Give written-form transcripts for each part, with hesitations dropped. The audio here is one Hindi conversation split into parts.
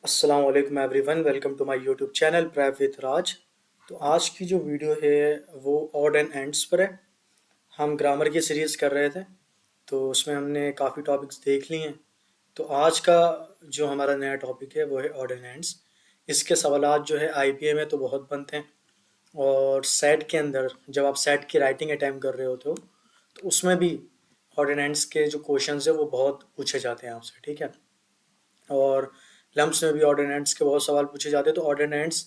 अस्सलाम वालेकुम everyone, welcome to my YouTube channel prep with Raj. तो आज की जो वीडियो है वो ऑड एंड एंड्स पर है। हम ग्रामर की सीरीज़ कर रहे थे, तो उसमें हमने काफ़ी टॉपिक्स देख लिए हैं। तो आज का जो हमारा नया टॉपिक है वो है ऑड एंड एंड्स। इसके सवालात जो है आईपीए में तो बहुत बनते हैं, और सेट के अंदर जब आप सेट की राइटिंग अटैम्प्ट कर रहे होते हो तो उसमें भी ऑड एंड एंड्स के जो क्वेश्चंस है वो बहुत पूछे जाते हैं आपसे, ठीक है। और लम्प्स में भी ऑर्डिनेंट्स के बहुत सवाल पूछे जाते हैं। तो ऑर्डिनेंट्स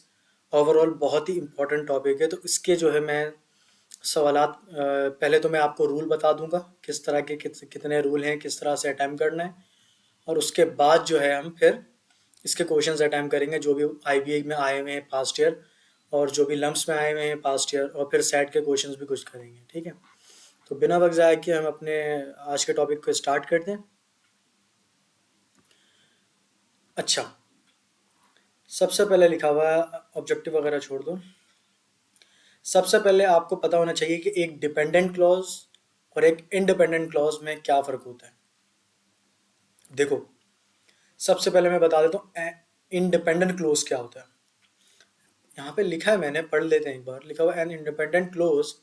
ओवरऑल बहुत ही इंपॉर्टेंट टॉपिक है। तो इसके जो है मैं सवालात पहले तो मैं आपको रूल बता दूंगा, किस तरह के कितने रूल हैं, किस तरह से अटैम्प्ट करना है। और उसके बाद जो है हम फिर इसके क्वेश्चंस अटैम्प्ट करेंगे जो भी आईबीए में आए हुए हैं पास्ट ईयर, और जो भी लम्प्स में आए हुए हैं पास्ट ईयर, और फिर सेट के क्वेश्चंस भी कुछ करेंगे, ठीक है। तो बिना वक्त ज़ाया किए हम अपने आज के टॉपिक को स्टार्ट करते हैं। अच्छा, सबसे पहले लिखा हुआ है, ऑब्जेक्टिव वगैरह छोड़ दो। सबसे पहले आपको पता होना चाहिए कि एक डिपेंडेंट क्लॉज और एक इंडिपेंडेंट क्लॉज में क्या फ़र्क होता है। देखो, सबसे पहले मैं बता देता हूँ इंडिपेंडेंट क्लोज क्या होता है। यहाँ पे लिखा है, मैंने पढ़ लेते हैं एक बार। लिखा हुआ an independent clause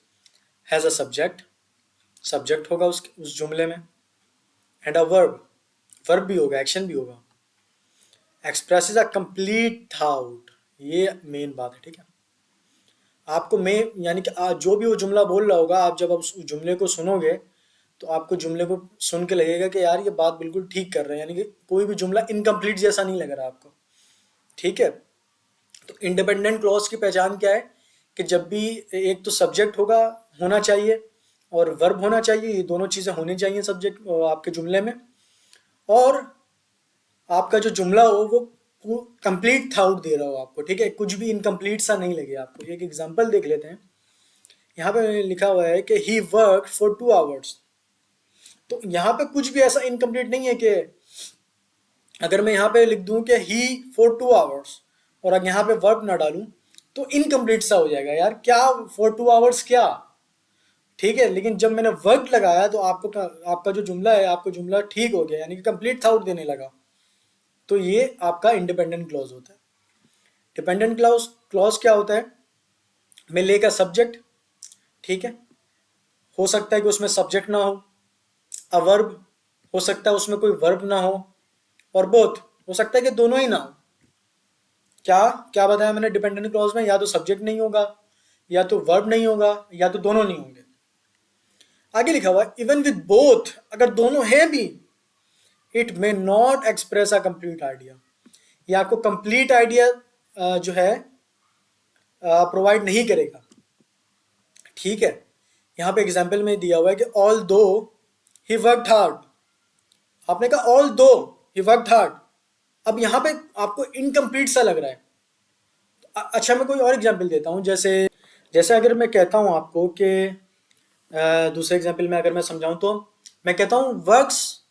has a subject, subject होगा उस जुमले में, एंड अ वर्ब, वर्ब भी होगा, एक्शन भी होगा, एक्सप्रेसेस अ कंप्लीट थॉट। ये मेन बात है, ठीक है। आपको मैं यानी कि जो भी वो जुमला बोल रहा होगा, आप जब आप उस जुमले को सुनोगे तो आपको जुमले को सुन के लगेगा कि यार ये बात बिल्कुल ठीक कर रहे हैं, यानी कि कोई भी जुमला इनकम्प्लीट जैसा नहीं लग रहा आपको, ठीक है। तो इंडिपेंडेंट क्लॉज की पहचान क्या है कि जब भी एक तो सब्जेक्ट होगा, होना चाहिए, और वर्ब होना चाहिए, ये दोनों चीज़ें होनी चाहिए सब्जेक्ट आपके जुमले में। और आपका जो जुमला हो वो कंप्लीट थाउट दे रहा हो आपको, ठीक है, कुछ भी इनकम्प्लीट सा नहीं लगे आपको। एक एग्जांपल देख लेते हैं। यहाँ पे लिखा हुआ है कि ही वर्क फॉर 2 आवर्स। तो यहाँ पे कुछ भी ऐसा इनकम्प्लीट नहीं है कि अगर मैं यहाँ पे लिख दूं कि ही फॉर 2 आवर्स और अगर यहाँ पे वर्ब ना डालूं तो इनकम्प्लीट सा हो जाएगा। यार क्या फॉर 2 आवर्स क्या, ठीक है। लेकिन जब मैंने वर्ब लगाया तो आपका जो जुमला है, आपका जुमला ठीक हो गया, यानी कि कंप्लीट थाउट देने लगा। तो ये आपका इंडिपेंडेंट क्लॉज होता है। डिपेंडेंट क्लॉज क्लॉज क्या होता है, मैं लेकर सब्जेक्ट, ठीक है, हो सकता है कि उसमें सब्जेक्ट ना हो, अ वर्ब, हो सकता है उसमें कोई वर्ब ना हो, और बोथ, हो सकता है कि दोनों ही ना हो। क्या क्या बताया मैंने डिपेंडेंट क्लॉज में, या तो सब्जेक्ट नहीं होगा, या तो वर्ब नहीं होगा, या तो दोनों नहीं होंगे। आगे लिखा हुआ इवन विद बोथ, अगर दोनों है भी, it may not express a complete idea, ये आपको कंप्लीट आइडिया जो है प्रोवाइड नहीं करेगा, ठीक है। यहाँ पे एग्जाम्पल में दिया हुआ है कि ऑल दो ही वर्कड हार्ड, आपने कहा ऑल दो ही वर्कड हार्ड, अब यहाँ पे आपको इनकम्प्लीट सा लग रहा है। अच्छा, मैं कोई और एग्जांपल देता हूँ। जैसे जैसे अगर मैं कहता हूँ आपको कि दूसरे एग्जांपल में अगर मैं समझाऊँ तो मैं कहता हूँ वर्क्स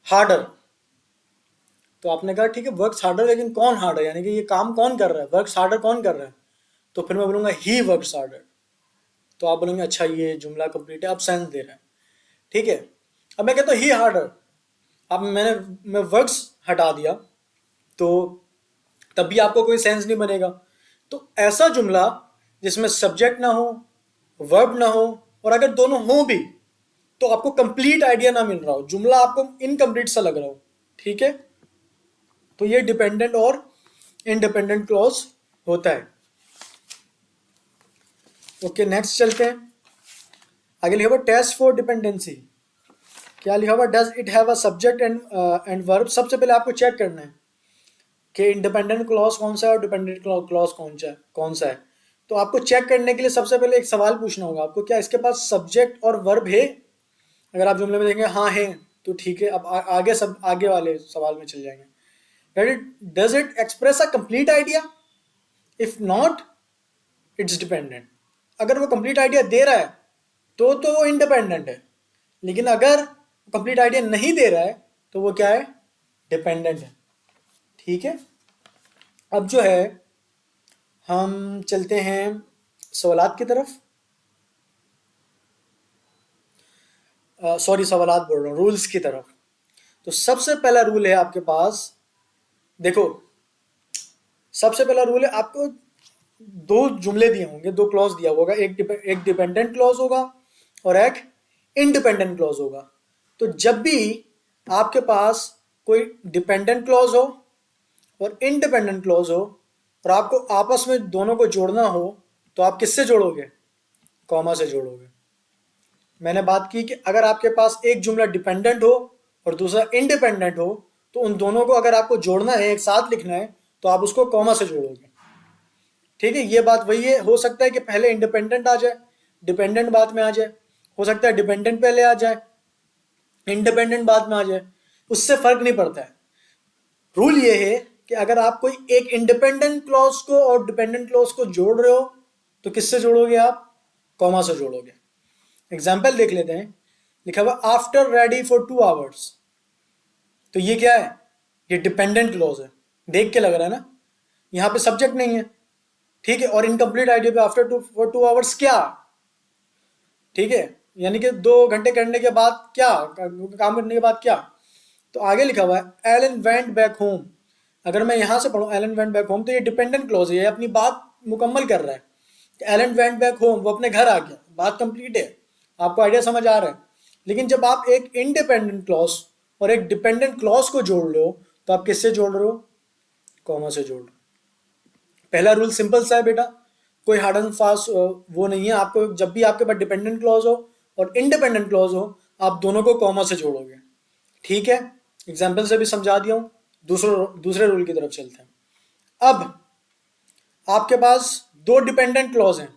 हार्डर। तो आपने कहा ठीक है वर्क्स हार्डर, लेकिन कौन हार्डर, यानी कि ये काम कौन कर रहा है, वर्क्स हार्डर कौन कर रहा है। तो फिर मैं बोलूँगा ही वर्क्स हार्डर। तो आप बोलेंगे अच्छा ये जुमला कंप्लीट है, अब सेंस दे रहा है, ठीक है। अब मैं कहता हूँ ही हार्डर, अब मैं वर्क्स हटा दिया तो तब भी आपको कोई सेंस नहीं बनेगा। तो ऐसा जुमला जिसमें सब्जेक्ट ना हो, वर्ब ना हो, और अगर दोनों हो भी तो आपको कंप्लीट आइडिया ना मिल रहा हो, जुमला आपको इनकम्प्लीट सा लग रहा हो, ठीक है। तो ये डिपेंडेंट और इंडिपेंडेंट क्लॉज होता है। ओके, नेक्स्ट चलते हैं। आगे लिखा हुआ टेस्ट फॉर डिपेंडेंसी। क्या लिखा हुआ, does it have a subject and verb. सबसे पहले आपको चेक करना है कि इंडिपेंडेंट क्लॉज कौन सा है और डिपेंडेंट क्लॉज कौन सा है। तो आपको चेक करने के लिए सबसे पहले एक सवाल पूछना होगा आपको, क्या इसके पास सब्जेक्ट और वर्ब है। अगर आप जुमले में देखेंगे हाँ है तो ठीक है। अब आगे सब आगे वाले सवाल में चल जाएंगे। Does it express a complete idea, if not it's dependent. अगर वो कंप्लीट आइडिया दे रहा है तो वो इंडिपेंडेंट है, लेकिन अगर कंप्लीट आइडिया नहीं दे रहा है तो वो क्या है, डिपेंडेंट है, ठीक है। अब जो है हम चलते हैं सवालात की तरफ। सॉरी, सवालात बोल रहा हूँ, रूल्स की तरफ। तो सबसे पहला रूल है आपके पास, देखो, सबसे पहला रूल है, आपको दो जुमले दिए होंगे, दो क्लॉज दिया होगा, एक डिपेंडेंट क्लॉज होगा और एक इंडिपेंडेंट क्लॉज होगा। तो जब भी आपके पास कोई डिपेंडेंट क्लॉज हो और इंडिपेंडेंट क्लॉज हो और आपको आपस में दोनों को जोड़ना हो, तो आप किससे जोड़ोगे? कॉमा से जोड़ोगे। मैंने बात की कि अगर आपके पास एक जुमला डिपेंडेंट हो और दूसरा इंडिपेंडेंट हो, तो उन दोनों को अगर आपको जोड़ना है, एक साथ लिखना है, तो आप उसको कॉमा से जोड़ोगे। ठीक है, ये बात वही है। हो सकता है कि पहले इंडिपेंडेंट आ जाए, डिपेंडेंट बाद में आ जाए, हो सकता है डिपेंडेंट पहले आ जाए, इंडिपेंडेंट बाद में आ जाए, उससे फर्क नहीं पड़ता है। रूल ये है कि अगर आप कोई एक इंडिपेंडेंट क्लॉज को और डिपेंडेंट क्लॉज को जोड़ रहे हो, तो किससे जोड़ोगे आप? कॉमा से जोड़ोगे। एग्जाम्पल देख लेते हैं। लिखा हुआ आफ्टर रेडी फॉर 2 आवर्स, तो ये क्या है? ये डिपेंडेंट क्लॉज है। देख के लग रहा है ना, यहां पे सब्जेक्ट नहीं है। ठीक है, और इनकम्प्लीट आइडिया पे आफ्टर फॉर 2 आवर्स क्या? ठीक है, यानी कि 2 घंटे करने के बाद क्या, काम करने के बाद क्या? तो आगे लिखा हुआ है एलन वेंट बैक होम। अगर मैं यहां से पढ़ूं एलन वेंट बैक होम, तो ये डिपेंडेंट क्लॉज है, ये अपनी बात मुकम्मल कर रहा है। एलन वेंट बैक होम, वो अपने घर आ गया, बात कंप्लीट है। आपको आइडिया समझ आ रहा है। लेकिन जब आप एक इंडिपेंडेंट क्लॉज और एक डिपेंडेंट क्लॉज को जोड़ रहे हो, तो आप किससे जोड़ रहे हो? कॉमा से जोड़ रहे हो। पहला रूल सिंपल सा है बेटा, कोई हार्ड एंड फास्ट वो नहीं है। आपको जब भी आपके पास डिपेंडेंट क्लॉज हो और इंडिपेंडेंट क्लॉज हो, आप दोनों को कॉमा से जोड़ोगे। ठीक है, एग्जाम्पल से भी समझा दिया हूं। दूसरे रूल की तरफ चलते हैं। अब आपके पास दो डिपेंडेंट क्लॉज हैं,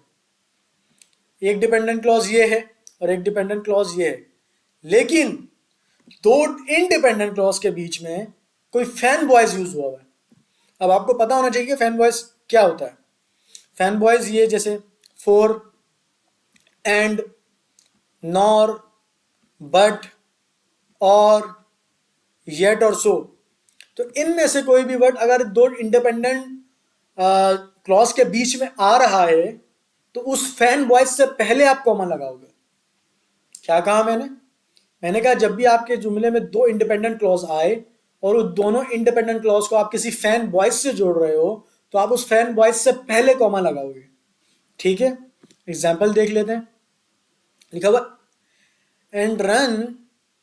एक डिपेंडेंट क्लॉज ये है और एक डिपेंडेंट क्लॉज ये है, लेकिन दो इंडिपेंडेंट क्लॉज के बीच में कोई फैन वॉइस यूज हुआ है। अब आपको पता होना चाहिए कि फैन वॉइस क्या होता है। फैन वॉइस ये जैसे फॉर, एंड, नॉर, बट, और, येट और सो। तो इनमें से कोई भी वर्ड अगर दो इंडिपेंडेंट क्लॉज के बीच में आ रहा है, तो उस फैन वॉइस से पहले आप कॉमा लगाओगे। क्या कहा मैंने? मैंने कहा जब भी आपके जुमले में दो इंडिपेंडेंट क्लॉज आए और उस दोनों इंडिपेंडेंट क्लॉज को आप किसी फैन वॉइस से जोड़ रहे हो, तो आप उस फैन वॉइस से पहले कॉमा लगाओगे। ठीक है, एग्जाम्पल देख लेते हैं। लिखा हुआ and run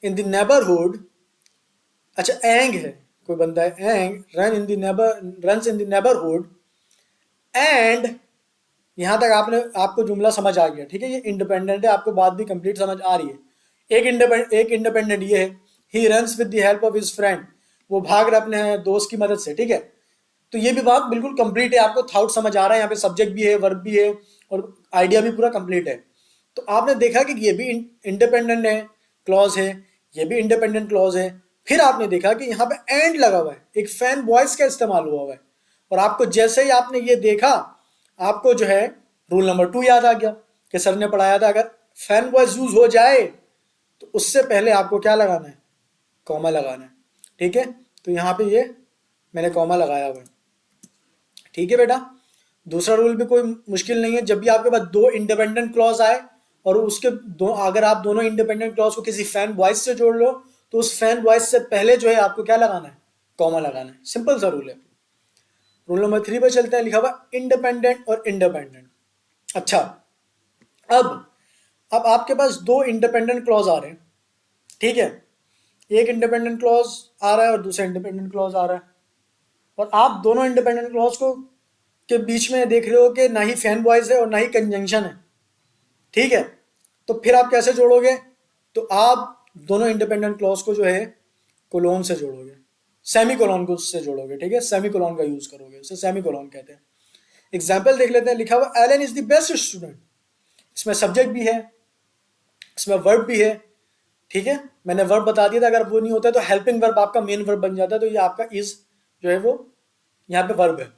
in the neighbourhood. अच्छा, एंग है, कोई बंदा है एंग, run in the neighbourhood and. यहां तक आपको जुमला समझ आ गया। ठीक है, ये इंडिपेंडेंट है, आपको बात भी कंप्लीट समझ आ रही है। एक इंडिपेंडेंट ये है, he runs with the help of his friend, वो भाग रहा अपने दोस्त की मदद से। ठीक है, तो ये भी बात बिल्कुल कंप्लीट है, आपको थाउट समझ आ रहा है। यहाँ पे सब्जेक्ट भी है, वर्ब भी है और आइडिया भी पूरा कंप्लीट है। तो आपने देखा कि ये भी इंडिपेंडेंट है, क्लॉज है, ये भी इंडिपेंडेंट क्लॉज है। फिर आपने देखा कि यहाँ पे एंड लगा हुआ है, एक फैन वॉइस का इस्तेमाल हुआ हुआ है। और आपको जैसे ही आपने ये देखा, आपको जो है रूल नंबर 2 याद आ गया कि सर ने पढ़ाया था, अगर फैन वॉइस यूज हो जाए तो उससे पहले आपको क्या लगाना है? कॉमा लगाना है। ठीक है, तो यहाँ पे ये मैंने कॉमा लगाया हुआ है। ठीक है बेटा, दूसरा रूल भी कोई मुश्किल नहीं है। जब भी आपके पास दो इंडिपेंडेंट क्लॉज आए और उसके दो, अगर आप दोनों इंडिपेंडेंट क्लॉज को किसी फैन वॉइस से जोड़ लो, तो उस फैन वॉइस से पहले जो है आपको क्या लगाना है? कॉमा लगाना है। सिंपल सा रूल है। रूल नंबर 3 पर चलते हैं। लिखा हुआ इंडिपेंडेंट और इंडिपेंडेंट। अच्छा, अब आपके पास दो इंडिपेंडेंट क्लॉज आ रहे हैं। ठीक है, एक इंडिपेंडेंट क्लॉज आ रहा है और दूसरा इंडिपेंडेंट क्लॉज आ रहा है, और आप दोनों इंडिपेंडेंट क्लॉज को के बीच में देख रहे हो कि ना ही फैन वॉइस है और ना ही कंजंक्शन है। ठीक है, तो फिर आप कैसे जोड़ोगे? तो आप दोनों इंडिपेंडेंट क्लॉज को जो है कोलोन से जोड़ोगे, सेमी कोलोन को उससे जोड़ोगे। ठीक है, सेमी कोलोन का यूज करोगे, उसे सेमी कोलोन कहते हैं। एग्जाम्पल देख लेते हैं। लिखा हुआ Allen is the best student. इसमें सब्जेक्ट भी है, इसमें वर्ब भी है। ठीक है, मैंने वर्ब बता दिया था, अगर वो नहीं होता तो हेल्पिंग वर्ब आपका मेन वर्ब बन जाता है। तो ये आपका इज जो है वो यहाँ पे वर्ब है।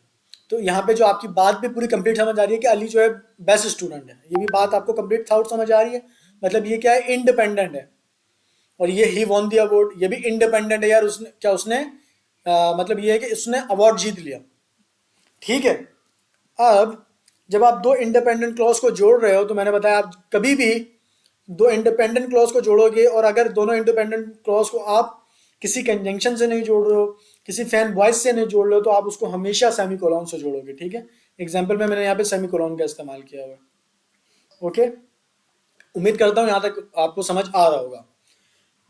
तो यहाँ पे जो आपकी बात भी पूरी कंप्लीट समझ आ रही है कि अली जो है बेस्ट स्टूडेंट है, ये भी बात आपको कंप्लीट थाउट समझ आ रही है। मतलब ये क्या है? इंडिपेंडेंट है। और ये ही वॉन द अवार्ड, ये भी इंडिपेंडेंट है यार। उसने मतलब ये है कि उसने अवार्ड जीत लिया। ठीक है, अब जब आप दो इंडिपेंडेंट क्लॉज को जोड़ रहे हो, तो मैंने बताया आप कभी भी दो इंडिपेंडेंट क्लॉज को जोड़ोगे और अगर दोनों इंडिपेंडेंट क्लॉज को आप किसी कंजंक्शन से नहीं जोड़ रहे हो, किसी फैन वॉइस से नहीं जोड़ रहे हो, तो आप उसको हमेशा सेमीकोलन से जोड़ोगे। ठीक है, एग्जाम्पल में मैंने यहाँ पे सेमीकोलन का इस्तेमाल किया हुआ है। ओके, उम्मीद करता हूँ यहाँ तक आपको समझ आ रहा होगा।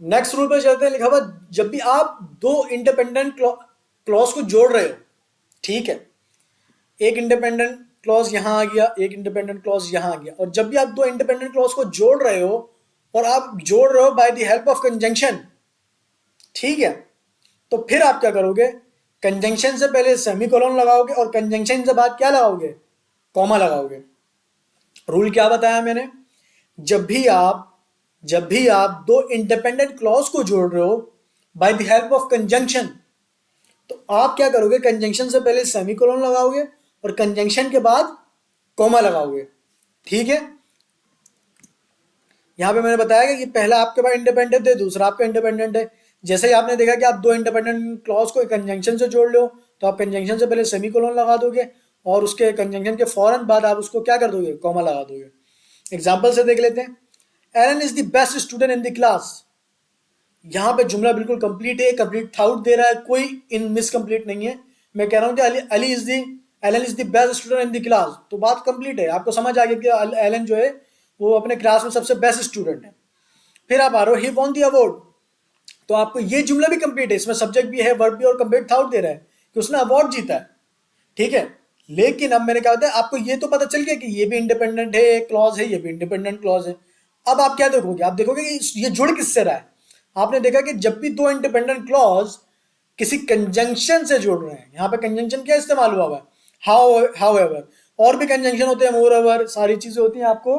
नेक्स्ट रूल पे चलते हैं। लिखा हुआ जब भी आप दो इंडिपेंडेंट क्लॉज को जोड़ रहे हो, ठीक है, एक इंडिपेंडेंट क्लॉज यहां आ गया, एक इंडिपेंडेंट क्लॉज यहां आ गया, और जब भी आप दो इंडिपेंडेंट क्लॉज को जोड़ रहे हो और आप जोड़ रहे हो by the help of conjunction, ठीक है, तो फिर आप क्या करोगे, कंजंक्शन से पहले सेमीकोलन लगाओगे और कंजंक्शन से बाद क्या लगाओगे, कॉमा लगाओगे। रूल क्या बताया मैंने, जब भी आप दो इंडिपेंडेंट क्लॉज को जोड़ रहे हो by the help of conjunction, तो आप क्या करोगे, कंजंक्शन से पहले सेमीकोलन लगाओगे और कंजंक्शन के बाद कॉमा लगाओगे। ठीक है, यहां पे मैंने बताया कि पहला आपके पास इंडिपेंडेंट है, दूसरा आपका इंडिपेंडेंट है। जैसे ही आपने देखा कि आप दो इंडिपेंडेंट क्लॉज को कंजंक्शन से जोड़ लो, तो आप कंजंक्शन से पहले सेमीकोलन लगा दोगे और उसके कंजंक्शन के फौरन बाद आप उसको क्या कर दोगे, कॉमा लगा दोगे। एग्जाम्पल से देख लेते हैं। Allen is the best student in the class. यहाँ पे जुमला बिल्कुल कंप्लीट है, कंप्लीट थाउट दे रहा है, कोई इन मिस कंप्लीट नहीं है। मैं कह रहा हूँ कि Allen is the best student in the class, तो बात कंप्लीट है, आपको समझ आ गया कि एलन जो है वो अपने क्लास में सबसे बेस्ट स्टूडेंट है। फिर आप आ रहे हो, ही वॉन द अवार्ड, तो आपको ये जुमला भी कंप्लीट है, इसमें सब्जेक्ट भी है, वर्ब भी, और कंप्लीट थाउट दे रहा है कि उसने अवार्ड जीता है। ठीक है, लेकिन अब मैंने क्या होता है, आपको ये तो पता चल गया कि ये भी इंडिपेंडेंट है क्लॉज है, ये भी इंडिपेंडेंट क्लॉज है। अब आप क्या देखोगे, आप देखोगे कि ये जुड़ किससे रहा है। आपने देखा कि जब भी दो इंडिपेंडेंट क्लॉज किसी कंजंक्शन से जुड़ रहे हैं, यहाँ पे कंजंक्शन क्या इस्तेमाल हुआ है, हाउ एवर, और भी कंजंक्शन होते हैं, मोर एवर, सारी चीजें होती हैं, आपको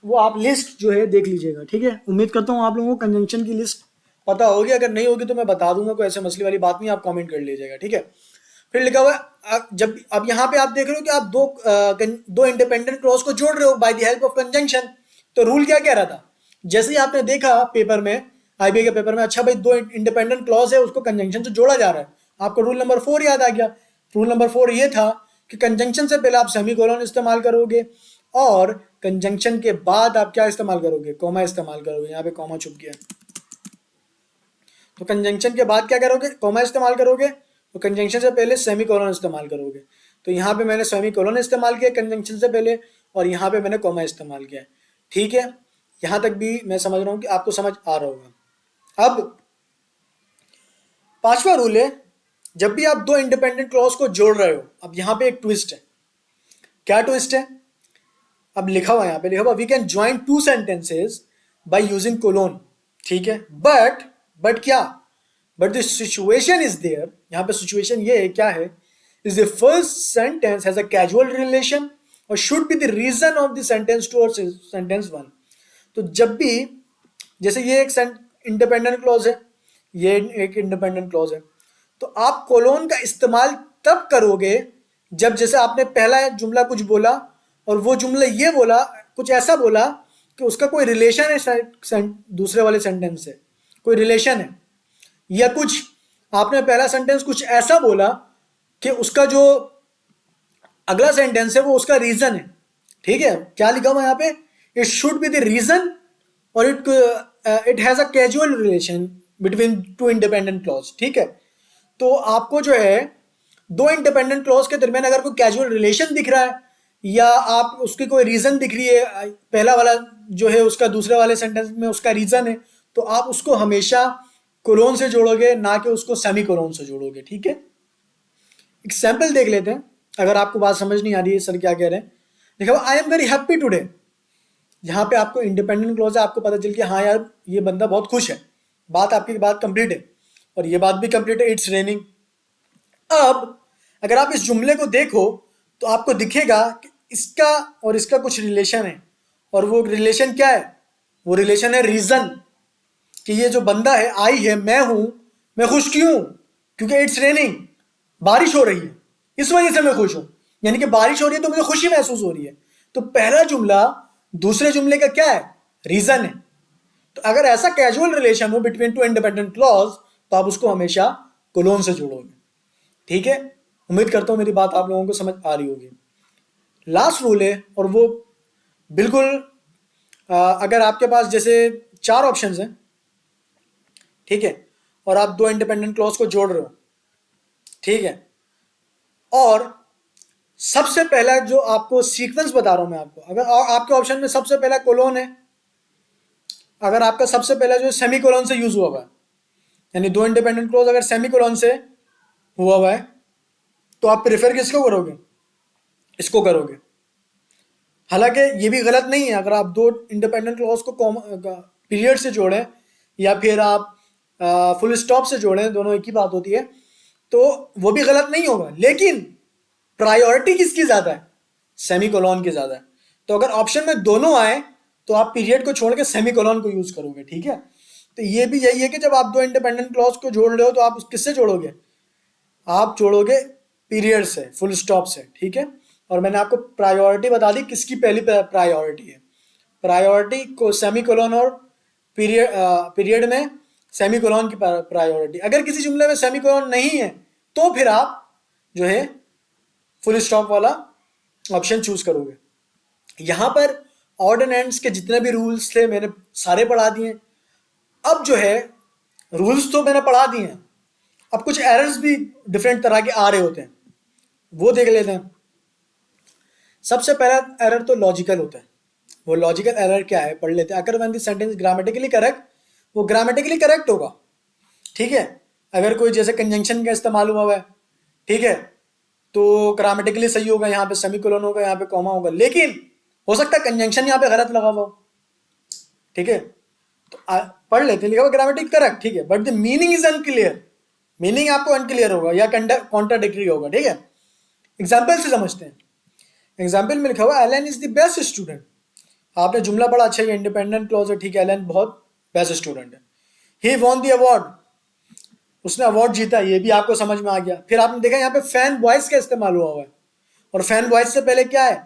वो आप लिस्ट जो है देख लीजिएगा। ठीक है, उम्मीद करता हूँ आप लोगों को कंजंक्शन की लिस्ट पता होगी, अगर नहीं होगी तो मैं बता दूंगा, कोई ऐसे मसले वाली बात नहीं, आप कमेंट कर लीजिएगा। ठीक है, फिर लिखा हुआ है जब अब यहाँ पे आप देख रहे हो कि आप दो इंडिपेंडेंट क्लॉज को जोड़ रहे हो by the help of conjunction, तो रूल क्या कह रहा था, जैसे ही आपने देखा पेपर में, आईबीए के पेपर में, अच्छा भाई दो इंडिपेंडेंट क्लॉज है, उसको कंजंक्शन से जोड़ा जा रहा है, आपको रूल नंबर 4 याद आ गया। रूल नंबर 4 ये था कि कंजंक्शन से पहले आप सेमीकोलन इस्तेमाल करोगे और कंजंक्शन के बाद आप क्या इस्तेमाल करोगे, कॉमा इस्तेमाल करोगे। यहाँ पे कॉमा छुप गया, तो कंजंक्शन के बाद क्या करोगे, कॉमा इस्तेमाल करोगे, तो कंजंक्शन से पहले सेमीकोलन इस्तेमाल करोगे। तो यहाँ पे मैंने सेमीकोलन इस्तेमाल किया कंजंक्शन से पहले, और यहाँ पे मैंने कॉमा इस्तेमाल किया। ठीक है, यहाँ तक भी मैं समझ रहा हूँ कि आपको समझ आ रहा होगा। अब पांचवा रूल है, जब भी आप दो इंडिपेंडेंट क्लॉज को जोड़ रहे हो, अब यहाँ पे एक ट्विस्ट है। क्या ट्विस्ट है, अब लिखा हुआ यहाँ पे, लिखा हुआ we can join two sentences by using colon. ठीक है, बट क्या, but the situation is there, यहाँ पे सिचुएशन ये है, क्या है, is the first sentence has a casual relation और should be the reason of the sentence 2 और सेंटेंस 1। तो जब भी, जैसे ये एक इंडिपेंडेंट क्लॉज है, ये एक इंडिपेंडेंट क्लॉज है, तो आप कोलोन का इस्तेमाल तब करोगे जब, जैसे आपने पहला जुमला कुछ बोला और वो जुमला ये बोला, कुछ ऐसा बोला कि उसका कोई रिलेशन है दूसरे वाले सेंटेंस से, कोई रिलेशन है, या कुछ आपने पहला सेंटेंस कुछ ऐसा बोला कि उसका जो अगला सेंटेंस है वो उसका रीजन है। ठीक है, क्या लिखा हुआ यहाँ पे, it should be the reason और it has a casual relation between two independent clause. ठीक है, तो आपको जो है दो इंडिपेंडेंट क्लॉज के दरमियान अगर कोई कैजुअल रिलेशन दिख रहा है या आप उसकी कोई रीजन दिख रही है, पहला वाला जो है उसका दूसरे वाले सेंटेंस में उसका रीजन है, तो आप उसको हमेशा कोलोन से जोड़ोगे, ना कि उसको सेमी कोलोन से जोड़ोगे। ठीक है, एक सैंपल देख लेते हैं, अगर आपको बात समझ नहीं आ रही है सर क्या कह रहे हैं। देखो, I am very happy today, यहाँ पे आपको इंडिपेंडेंट क्लॉज है, आपको पता चल गया हाँ यार ये बंदा बहुत खुश है, बात आपकी बात कंप्लीट है, और ये बात भी कंप्लीट है, इट्स रेनिंग। अब अगर आप इस जुमले को देखो तो आपको दिखेगा कि इसका और इसका कुछ रिलेशन है, और वो रिलेशन क्या है, वो रिलेशन है रीजन, कि ये जो बंदा है, आई है, मैं हूं, मैं खुश क्यों, क्योंकि इट्स रेनिंग, बारिश हो रही है, इस वजह से मैं खुश हूं, यानी कि बारिश हो रही है तो मुझे खुशी महसूस हो रही है। तो पहला जुमला दूसरे जुमले का क्या है, रीजन है। तो अगर ऐसा कैजुअल रिलेशन हो बिटवीन टू इंडिपेंडेंट क्लॉज, तो आप उसको हमेशा कोलोन से जोड़ोगे। ठीक है, उम्मीद करता हूं मेरी बात आप लोगों को समझ आ रही होगी। लास्ट रूल है, और वो बिल्कुल अगर आपके पास जैसे 4 ऑप्शंस हैं, ठीक है, और आप दो इंडिपेंडेंट क्लॉज को जोड़ रहे हो, ठीक है। और सबसे पहला जो आपको सीक्वेंस बता रहा हूं मैं आपको, अगर आपके ऑप्शन में सबसे पहला कोलोन है, अगर आपका सबसे पहला जो सेमी कोलोन से यूज हुआ हुआ है, यानी दो इंडिपेंडेंट क्लॉज अगर सेमी कोलोन से हुआ हुआ है, तो आप प्रेफर किसको करोगे? इसको करोगे। हालांकि ये भी गलत नहीं है, अगर आप दो इंडिपेंडेंट क्लॉज को पीरियड से जोड़ें या फिर आप फुल स्टॉप से जोड़ें, दोनों एक ही बात होती है, तो वो भी गलत नहीं होगा। लेकिन प्रायोरिटी किसकी ज्यादा है? सेमी कोलोन की ज्यादा है। तो अगर ऑप्शन में दोनों आए तो आप पीरियड को छोड़ के सेमी कोलोन को यूज करोगे, ठीक है। तो ये भी यही है कि जब आप दो इंडिपेंडेंट क्लॉज को जोड़ रहे हो तो आप किससे जोड़ोगे? आप जोड़ोगे पीरियड से, फुल स्टॉप से, ठीक है। और मैंने आपको प्रायोरिटी बता दी किसकी पहली प्रायोरिटी है। प्रायोरिटी को सेमी कोलोन और पीरियड में सेमी कोलोन की प्रायोरिटी। अगर किसी जुमले में सेमी कोलोन नहीं है तो फिर आप जो है फुल स्टॉप वाला ऑप्शन चूज करोगे। यहां पर ऑड एंड एंड्स के जितने भी रूल्स थे मैंने सारे पढ़ा दिए। अब जो है रूल्स तो मैंने पढ़ा दिए हैं, अब कुछ एरर्स भी डिफरेंट तरह के आ रहे होते हैं, वो देख लेते हैं। सबसे पहला एरर तो लॉजिकल होता है। वो लॉजिकल एरर क्या है पढ़ लेते हैं। अगर one the sentence grammatically correct, वो ग्रामेटिकली करेक्ट होगा, ठीक है। अगर कोई जैसे कंजंक्शन का इस्तेमाल हुआ है, ठीक है, तो ग्रामेटिकली सही होगा, यहाँ पे सेमीकोलन होगा, यहाँ पे कॉमा होगा। लेकिन हो सकता है कंजंक्शन यहाँ पे गलत लगा हुआ हो, ठीक है। तो पढ़ लेते हैं, लिखा हुआ ग्रामेटिक करेक्ट, ठीक है, but the meaning is unclear. Meaning आपको अनक्लियर होगा या कॉन्ट्राडिक्टरी होगा, ठीक है। एग्जाम्पल से समझते हैं। एग्जाम्पल में लिखा हुआ Allen is the best student. आपने जुमला पढ़ा, अच्छा ये इंडिपेंडेंट क्लॉज है, ठीक है, एलन बहुत बेस्ट स्टूडेंट है। ही वॉन द अवार्ड, उसने अवार्ड जीता, ये भी आपको समझ में आ गया। फिर आपने देखा यहाँ पे फैन वॉइस का इस्तेमाल हुआ है, और फैन वॉइस से पहले क्या है?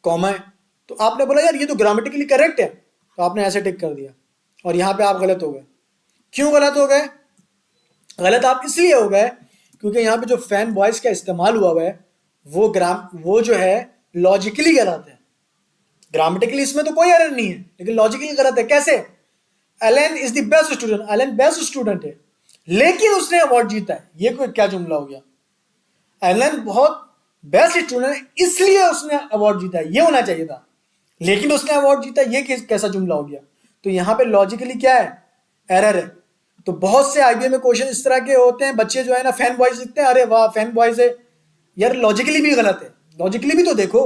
कॉमा है। तो आपने बोला यार ये तो ग्रामेटिकली करेक्ट है, तो आपने ऐसे टिक कर दिया, और यहाँ पे आप गलत हो गए। क्यों गलत हो गए? गलत आप इसलिए हो गए क्योंकि यहाँ पे जो फैन वॉइस का इस्तेमाल हुआ है वो जो है लॉजिकली गलत है। ग्रामेटिकली इसमें तो कोई एरर नहीं है, लेकिन लॉजिकली गलत है। कैसे? Allen is the best student, Allen best student है, लेकिन उसने अवार्ड जीता है, ये कोई क्या जुमला हो गया? एलन बहुत बेस्ट स्टूडेंट है इसलिए उसने अवार्ड जीता है, ये होना चाहिए था, लेकिन उसने अवार्ड जीता, ये कैसा जुमला हो गया? तो यहाँ पे लॉजिकली क्या है? एरर है। तो बहुत से आईबीएम में क्वेश्चन इस तरह के होते हैं, बच्चे जो है ना फैन बॉयज लिखते हैं, अरे वाह फैन बॉयज है, यार लॉजिकली भी गलत है, लॉजिकली भी तो देखो।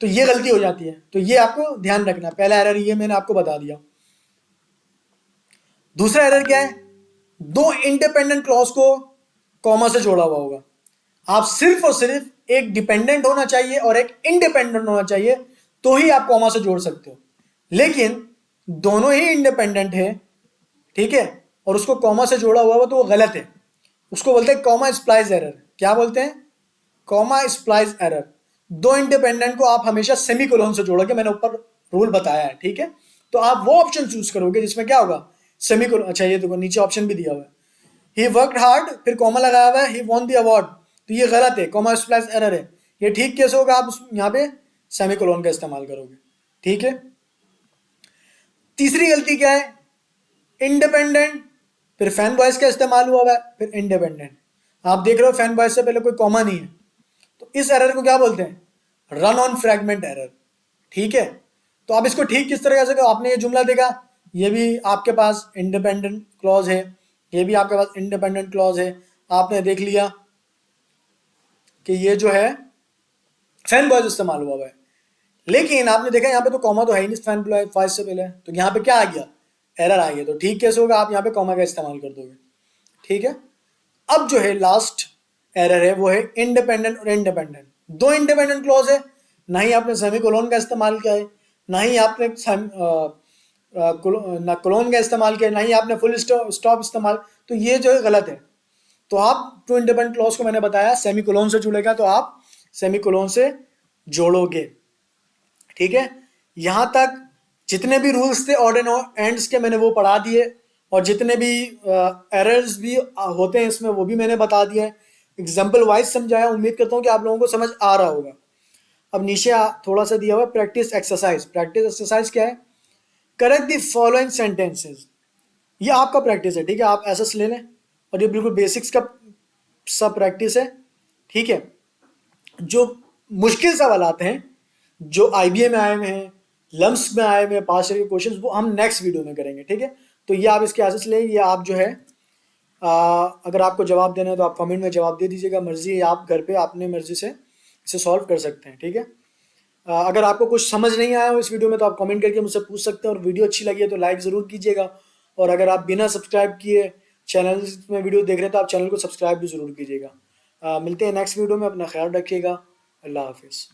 तो ये गलती हो जाती है, तो ये आपको ध्यान रखना। पहला एरर ये मैंने आपको बता दिया। दूसरा एरर क्या है? दो इंडिपेंडेंट क्लॉज को कॉमा से जोड़ा हुआ होगा। आप सिर्फ और सिर्फ एक डिपेंडेंट होना चाहिए और एक इंडिपेंडेंट होना चाहिए, तो ही आप कॉमा से जोड़ सकते हो। लेकिन दोनों ही इंडिपेंडेंट है, ठीक है, और उसको कॉमा से जोड़ा हुआ तो वो गलत है। उसको बोलते हैं कॉमा स्प्लाइस एरर। क्या बोलते हैं? Comma splice error. दो इंडिपेंडेंट को आप हमेशा सेमीकोलन से जोड़ोगे, मैंने ऊपर रूल बताया है, ठीक है। तो आप वो ऑप्शन चूज करोगे जिसमें क्या होगा? सेमीकोलन। अच्छा ये देखो नीचे ऑप्शन भी दिया हुआ है, ही वर्कड हार्ड, फिर कॉमा लगाया हुआ है, ही वॉन द अवार्ड, तो ये गलत है, कॉमा स्प्लाइस एरर है। ये ठीक कैसे होगा? आप यहाँ पे सेमीकोलन का इस्तेमाल करोगे, ठीक है। तीसरी गलती क्या है? इंडिपेंडेंट, फिर फैन बॉयज का इस्तेमाल हुआ है, फिर इंडिपेंडेंट। आप देख रहे हो फैन बॉयज से पहले कोई कॉमा नहीं है, तो इस एरर को क्या बोलते हैं? रन ऑन फ्रैगमेंट एरर, ठीक है। तो आप इसको ठीक किस तरह से? आपने ये जुमला देखा, ये भी आपके पास इंडिपेंडेंट क्लॉज है, ये भी आपके पास इंडिपेंडेंट क्लॉज है। आपने देख लिया कि ये जो है फैन बॉयज इस्तेमाल हुआ है, लेकिन आपने देखा यहाँ पे तो कॉमा तो है ही नहीं फैन बॉयज से पहले, तो यहाँ पे क्या आ गया? एरर आ गया। तो ठीक कैसे होगा? आप यहाँ पे कॉमा का इस्तेमाल कर दोगे, ठीक है। अब जो है लास्ट एरर है वो है इंडिपेंडेंट और इंडिपेंडेंट। दो इंडिपेंडेंट क्लॉज है, ना ही आपने सेमीकोलन का इस्तेमाल किया है, ना ही आपने ना कोलोन का इस्तेमाल किया, ना ही आपने फुल स्टॉप इस्तेमाल, तो ये जो है गलत है। तो आप जो इंडिपेंडेंट क्लॉज को मैंने बताया सेमीकोलन से जुड़ेगा, तो आप सेमीकोलन से जोड़ोगे, ठीक है। यहां तक जितने भी रूल्स थे ऑड एंड एंड्स के मैंने वो पढ़ा दिए, और जितने भी एरर्स भी होते हैं इसमें वो भी मैंने बता दिया है, एग्जाम्पल वाइज समझाया। उम्मीद करता हूँ कि आप लोगों को समझ आ रहा होगा। अब नीचे थोड़ा सा दिया हुआ प्रैक्टिस एक्सरसाइज। प्रैक्टिस एक्सरसाइज क्या है? Correct the following sentences. ये आपका प्रैक्टिस है, ठीक है, आप एसएस ले लें, और ये बिल्कुल बेसिक्स का सब प्रैक्टिस है, ठीक है। जो मुश्किल सवाल आते हैं, जो आईबीए में आए हुए हैं, लम्स में आए हुए हैं, पास के क्वेश्चन, वो हम नेक्स्ट वीडियो में करेंगे, ठीक है। तो ये आप इसके एसएस लें, ये आप जो है अगर आपको जवाब देना है तो आप कमेंट में जवाब दे दीजिएगा, मर्जी है, आप घर पे अपने मर्जी से इसे सॉल्व कर सकते हैं, ठीक है। अगर आपको कुछ समझ नहीं आया हो इस वीडियो में तो आप कमेंट करके मुझसे पूछ सकते हैं, और वीडियो अच्छी लगी है तो लाइक ज़रूर कीजिएगा, और अगर आप बिना सब्सक्राइब किए चैनल में वीडियो देख रहे हैं तो आप चैनल को सब्सक्राइब भी ज़रूर कीजिएगा। मिलते हैं नेक्स्ट वीडियो में, अपना ख्याल रखिएगा। अल्लाह हाफिज़।